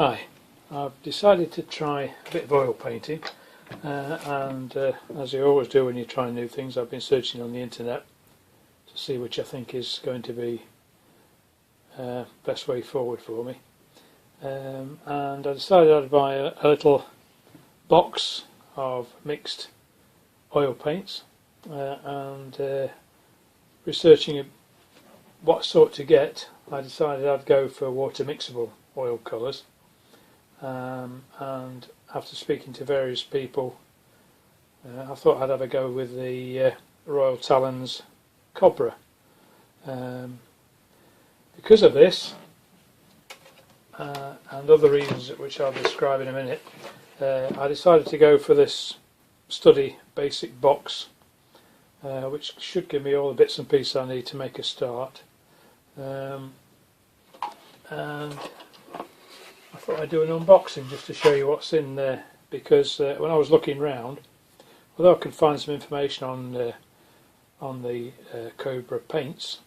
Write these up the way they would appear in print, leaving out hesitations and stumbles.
Hi, I've decided to try a bit of oil painting and as you always do when you try new things, I've been searching on the internet to see which I think is going to be best way forward for me, and I decided I'd buy a little box of mixed oil paints and researching what sort to get, I decided I'd go for water mixable oil colours. And after speaking to various people, I thought I'd have a go with the Royal Talens Cobra. Because of this and other reasons which I'll describe in a minute, I decided to go for this study basic box, which should give me all the bits and pieces I need to make a start. And I thought I'd do an unboxing just to show you what's in there, because when I was looking round, although I could find some information on the Cobra paints,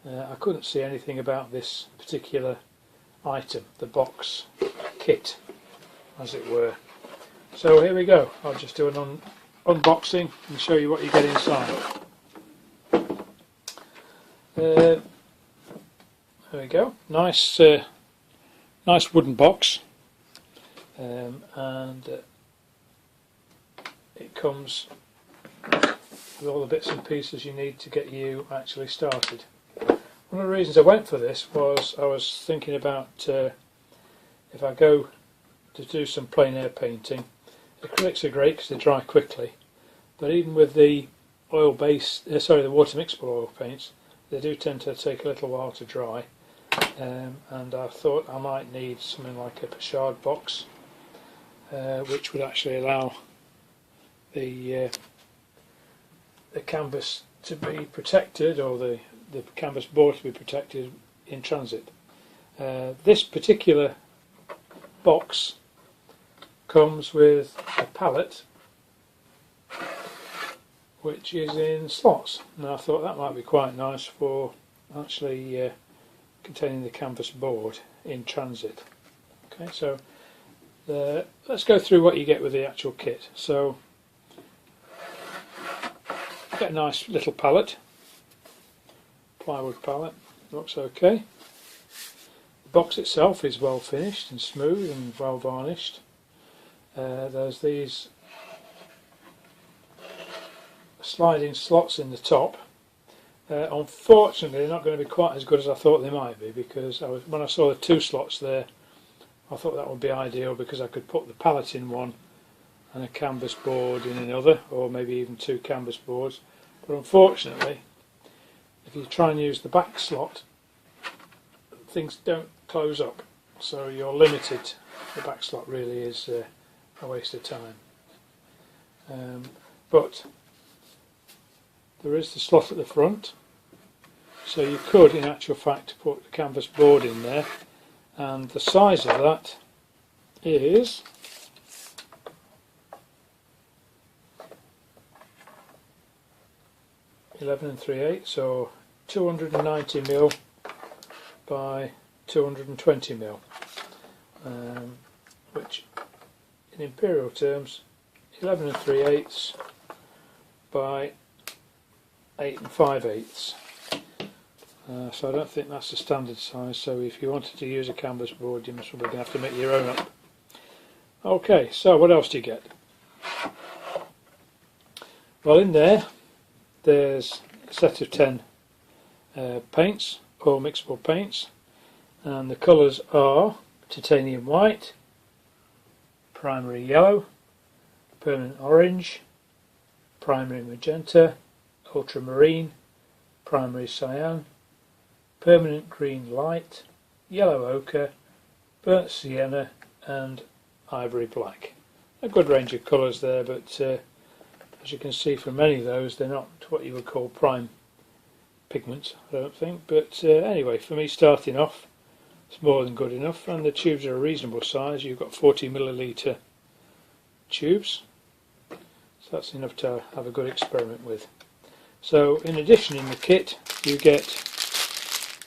I couldn't see anything about this particular item, the box kit as it were. So here we go, I'll just do an unboxing and show you what you get inside. There we go, nice wooden box, and it comes with all the bits and pieces you need to get you actually started. One of the reasons I went for this was I was thinking about if I go to do some plein air painting, acrylics are great because they dry quickly, but even with the the water mixable oil paints, they do tend to take a little while to dry. And I thought I might need something like a pochade box, which would actually allow the canvas to be protected, or the canvas board to be protected in transit. This particular box comes with a palette which is in slots. Now I thought that might be quite nice for actually containing the canvas board in transit. Okay, so let's go through what you get with the actual kit. So you get a nice little palette, plywood palette, looks okay. The box itself is well finished and smooth and well varnished. There's these sliding slots in the top. Unfortunately, they're not going to be quite as good as I thought they might be, because when I saw the two slots there, I thought that would be ideal because I could put the palette in one and a canvas board in another, or maybe even two canvas boards. But unfortunately, if you try and use the back slot, things don't close up, so you're limited. The back slot really is a waste of time. But there is the slot at the front, so you could in actual fact put the canvas board in there, and the size of that is 11 3/8, so 290mm by 220mm, which in imperial terms 11 3/8 by 8 5/8. So I don't think that's the standard size, so if you wanted to use a canvas board you must probably have to make your own up. Okay, so what else do you get? Well, in there's a set of 10 paints, oil mixable paints, and the colours are titanium white, primary yellow, permanent orange, primary magenta, ultramarine, primary cyan, permanent green light, yellow ochre, burnt sienna and ivory black. A good range of colours there, but as you can see from many of those, they're not what you would call prime pigments, I don't think. But anyway, for me starting off, it's more than good enough, and the tubes are a reasonable size. You've got 40ml tubes, so that's enough to have a good experiment with. So in addition, in the kit you get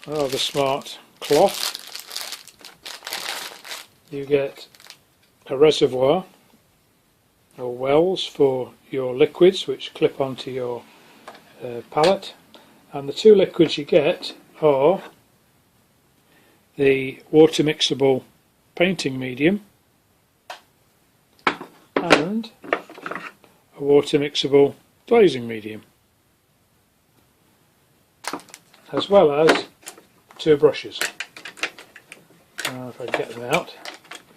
a rather smart cloth. you get a reservoir or wells for your liquids which clip onto your palette, and the two liquids you get are the water mixable painting medium and a water mixable glazing medium, as well as two brushes. If I get them out,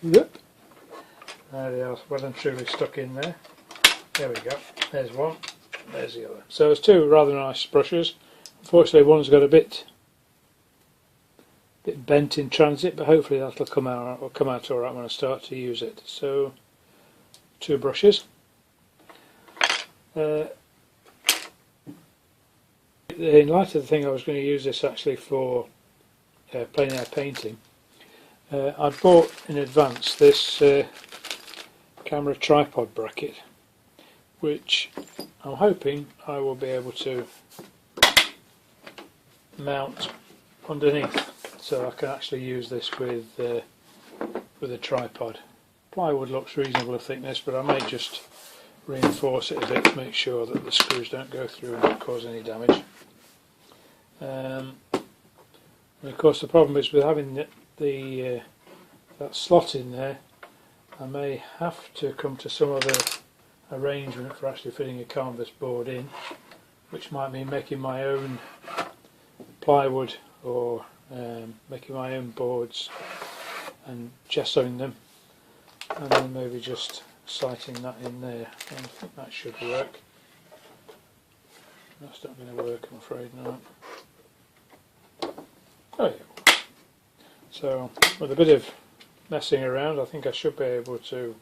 yep, there they are, well and truly stuck in there. There we go, there's one, there's the other. So there's two rather nice brushes. Unfortunately one's got a bit bent in transit, but hopefully that'll come out alright when I start to use it. So two brushes. In light of the thing I was going to use this actually for plein air painting, I bought in advance this camera tripod bracket, which I'm hoping I will be able to mount underneath, so I can actually use this with a tripod. Plywood looks reasonable thickness, but I may just reinforce it a bit to make sure that the screws don't go through and cause any damage. And of course the problem is with having that slot in there, I may have to come to some other arrangement for actually fitting a canvas board in, which might mean making my own plywood or making my own boards and gessoing them, and then maybe just sighting that in there. And I think that should work. That's not going to work, I'm afraid, no. Oh yeah. So with a bit of messing around, I think I should be able to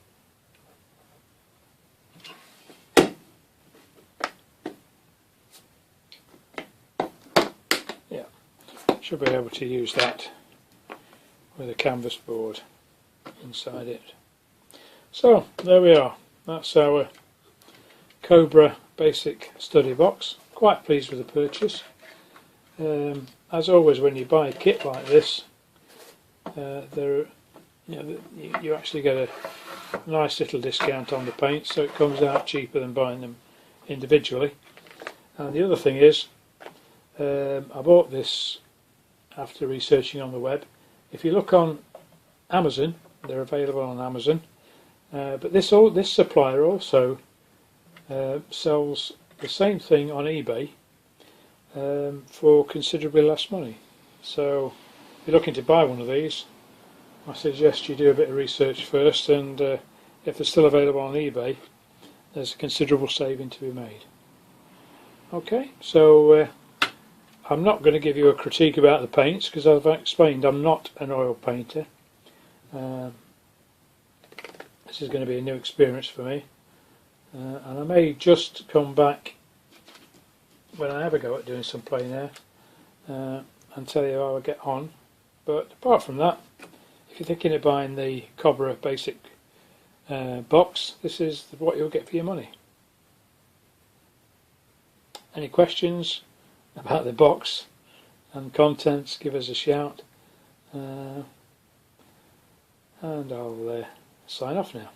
use that with a canvas board inside it. So there we are, that's our Cobra basic study box. Quite pleased with the purchase. As always when you buy a kit like this, you actually get a nice little discount on the paint, so it comes out cheaper than buying them individually. And the other thing is, I bought this after researching on the web. If you look on Amazon, they're available on Amazon, but this supplier also sells the same thing on eBay for considerably less money. So if you're looking to buy one of these, I suggest you do a bit of research first, and if they're still available on eBay, there's a considerable saving to be made. Okay, so I'm not going to give you a critique about the paints, because as I've explained, I'm not an oil painter. This is going to be a new experience for me, and I may just come back when I have a go at doing some plein air and tell you how I get on. But apart from that, if you're thinking of buying the Cobra basic box, this is what you'll get for your money. Any questions about the box and contents, give us a shout, and I'll sign off now.